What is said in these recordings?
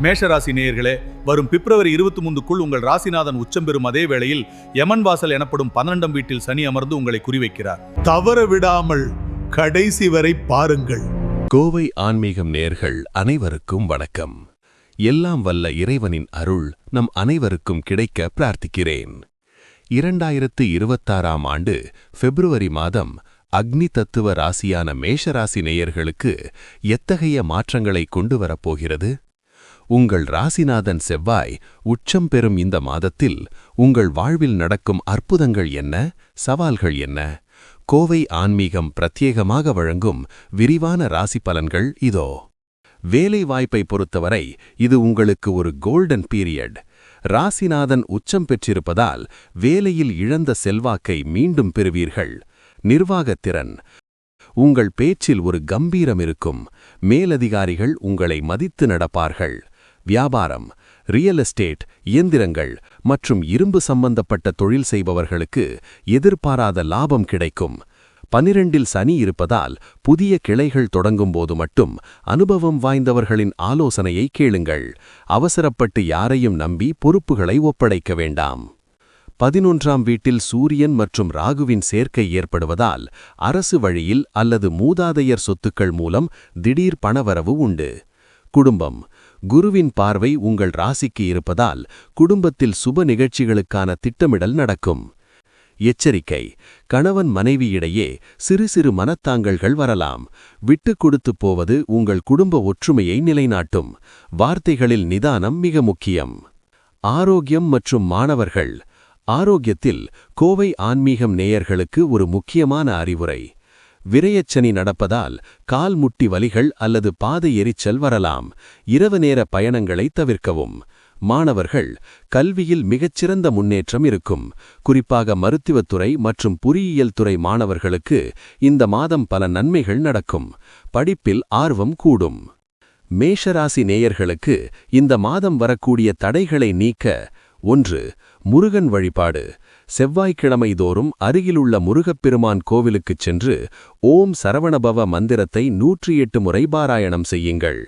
மேஷராசி நேயர்களே, வரும் பிப்ரவரி 23க்குள் உங்கள் ராசிநாதன் உச்சம் பெறும் அதே வேளையில் யமன் வாசல் எனப்படும் 12ஆம் வீட்டில் சனி அமர்ந்து உங்களை குறிவைக்கிறார். தவற விடாமல் கடைசி வரை பாருங்கள். கோவை ஆன்மீகம் நேயர்கள் அனைவருக்கும் வணக்கம். எல்லாம் வல்ல இறைவனின் அருள் நம் அனைவருக்கும் கிடைக்க பிரார்த்திக்கிறேன். 2026ஆம் ஆண்டு பிப்ரவரி மாதம் அக்னி தத்துவ ராசியான மேஷராசி நேயர்களுக்கு எத்தகைய மாற்றங்களை கொண்டு வரப்போகிறது? உங்கள் ராசிநாதன் செவ்வாய் உச்சம் பெறும் இந்த மாதத்தில் உங்கள் வாழ்வில் நடக்கும் அற்புதங்கள் என்ன, சவால்கள் என்ன? கோவை ஆன்மீகம் பிரத்யேகமாக வழங்கும் விரிவான ராசி பலன்கள் இதோ. வேலை வாய்ப்பை பொறுத்தவரை இது உங்களுக்கு ஒரு கோல்டன் பீரியட். ராசிநாதன் உச்சம் பெற்றிருப்பதால் வேலையில் இழந்த செல்வாக்கை மீண்டும் பெறுவீர்கள். நிர்வாகத்திறன், உங்கள் பேச்சில் ஒரு கம்பீரம் இருக்கும். மேலதிகாரிகள் உங்களை மதித்து நடப்பார்கள். வியாபாரம், ரியல் எஸ்டேட், இயந்திரங்கள் மற்றும் இரும்பு சம்பந்தப்பட்ட தொழில் செய்பவர்களுக்கு எதிர்பாராத லாபம் கிடைக்கும். 12இல் சனி இருப்பதால் புதிய கிளைகள் தொடங்கும் போது மட்டும் அனுபவம் வாய்ந்தவர்களின் ஆலோசனையை கேளுங்கள். அவசரப்பட்டு யாரையும் நம்பி பொறுப்புகளை ஒப்படைக்க வேண்டாம். 11ஆம் வீட்டில் சூரியன் மற்றும் ராகுவின் சேர்க்கை ஏற்படுவதால் அரசு வழியில் அல்லது மூதாதையர் சொத்துக்கள் மூலம் திடீர் பணவரவு உண்டு. குடும்பம், குருவின் பார்வை உங்கள் ராசிக்கு இருப்பதால் குடும்பத்தில் சுப நிகழ்ச்சிகளுக்கான திட்டமிடல் நடக்கும். எச்சரிக்கை, கணவன் மனைவியிடையே சிறு சிறு மனத்தாங்கல்கள் வரலாம். விட்டு கொடுத்து போவது உங்கள் குடும்ப ஒற்றுமையை நிலைநாட்டும். வார்த்தைகளில் நிதானம் மிக முக்கியம். ஆரோக்கியம் மற்றும் மாணவர்கள். ஆரோக்கியத்தில் கோவை ஆன்மீகம் நேயர்களுக்கு ஒரு முக்கியமான அறிவுரை. விரயச்சனி நடப்பதால் கால் முட்டி வலிகள் அல்லது பாதை எரிச்சல் வரலாம். இரவு நேர பயணங்களை தவிர்க்கவும். மாணவர்கள், கல்வியில் மிகச்சிறந்த முன்னேற்றம் இருக்கும். குறிப்பாக மருத்துவத்துறை மற்றும் பொறியியல் துறை மாணவர்களுக்கு இந்த மாதம் பல நன்மைகள் நடக்கும். படிப்பில் ஆர்வம் கூடும். மேஷராசி நேயர்களுக்கு இந்த மாதம் வரக்கூடிய தடைகளை நீக்க 1. முருகன் வழிபாடு. செவ்வாய்க்கிழமை தோறும் அருகிலுள்ள முருகப்பெருமான் கோவிலுக்குச் சென்று ஓம் சரவணபவ மந்திரத்தை 108 முறை பாராயணம் செய்யுங்கள்.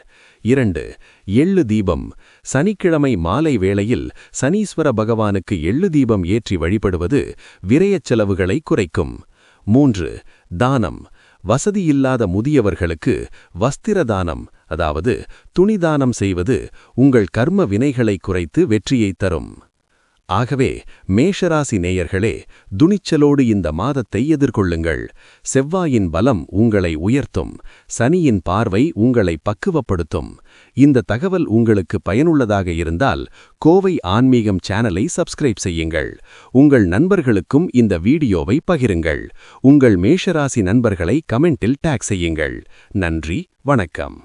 2. எள்ளு தீபம். சனிக்கிழமை மாலை வேளையில் சனீஸ்வர பகவானுக்கு எள்ளு தீபம் ஏற்றி வழிபடுவது விரயச் செலவுகளை குறைக்கும். 3. தானம். வசதியில்லாத முதியவர்களுக்கு வஸ்திர தானம், அதாவது துணிதானம் செய்வது உங்கள் கர்ம வினைகளை குறைத்து வெற்றியைத் தரும். ஆகவே மேஷராசி நேயர்களே, துணிச்சலோடு இந்த மாதத்தை எதிர்கொள்ளுங்கள். செவ்வாயின் பலம் உங்களை உயர்த்தும். சனியின் பார்வை உங்களை பக்குவப்படுத்தும். இந்த தகவல் உங்களுக்கு பயனுள்ளதாக இருந்தால் கோவை ஆன்மீகம் சேனலை சப்ஸ்கிரைப் செய்யுங்கள். உங்கள் நண்பர்களுக்கும் இந்த வீடியோவை பகிருங்கள். உங்கள் மேஷராசி நண்பர்களை கமெண்டில் டேக் செய்யுங்கள். நன்றி, வணக்கம்.